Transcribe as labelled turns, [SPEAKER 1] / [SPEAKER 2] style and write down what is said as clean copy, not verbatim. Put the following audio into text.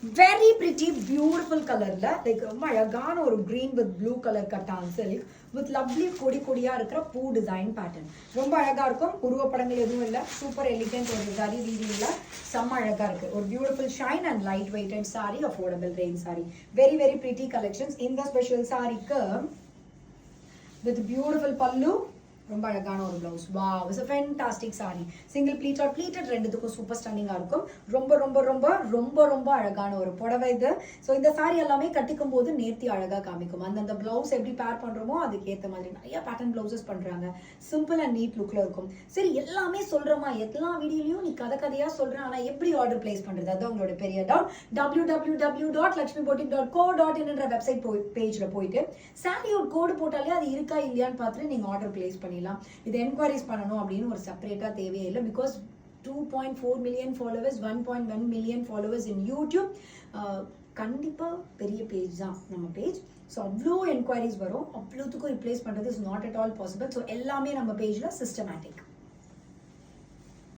[SPEAKER 1] very pretty beautiful கலர்ல like ரொம்ப அழகான ஒரு green with blue color cotton silk with lovely கொடி கொடியா இருக்கிற பூ டிசைன் பேட்டர்ன் ரொம்ப அழகா இருக்கும். உருவப்படங்கள் எதுவும் இல்லை, சூப்பர் எலிகன்ட் ஒரு ஜரி வீடியோல செம்ம அழகா இருக்கு. ஒரு beautiful shine and light weighted sari, affordable range sari, very very pretty collections. இந்த ஸ்பெஷல் சாரிக்கு with beautiful pallu, ரொம்ப அழகான ஒரு blouse. Wow, it's a fantastic saree. Single pleat or pleated ரெண்டுத்துக்கும் சூப்பர் ஸ்டன்னிங்கா இருக்கும். ரொம்ப ரொம்ப ரொம்ப ரொம்ப ரொம்ப அழகான ஒரு புடவை இது. ஸோ இந்த சாரி எல்லாமே கட்டிக்கும் போது நேர்த்தி அழகா காமிக்கும். அந்த ப்ளவுஸ் எப்படி பேர் பண்றோமோ அதுக்கு ஏற்ற மாதிரி நிறைய பேட்டர்ன் ப்ளவுசஸ் பண்றாங்க. சிம்பிள் அண்ட் நீட் லுக்ல இருக்கும். சரி, எல்லாமே சொல்றோமா, எல்லா வீடியோலையும் நீ கதையா சொல்றேன், ஆனா எப்படி ஆர்டர் பிளேஸ் பண்றது? அது உங்களோட பெரிய டவுட். www.lakshmiboutique.co.in என்ற வெப்சைட் பேஜ்ல போயிட்டு சாரியோட கோடு போட்டாலே அது இருக்கா இல்லையான்னு பார்த்துட்டு நீங்க ஆர்டர் பிளேஸ் பண்ணி இது என்கொயரிஸ் பண்ணணும் அப்படின்னு ஒரு செப்பரேட்டா தேவையில்லை. Because 2.4 million followers, 1.1 million followers in YouTube. கண்டிப்பா பெரிய பேஜ் தான் நம்ம பேஜ். ஸோ அவ்வளோ என்கொயரிஸ் வரும், அவ்வளோத்துக்கும் ரிப்ளேஸ் பண்றது is not at all possible. So எல்லாமே நம்ம பேஜ்ல சிஸ்டமேட்டிக்.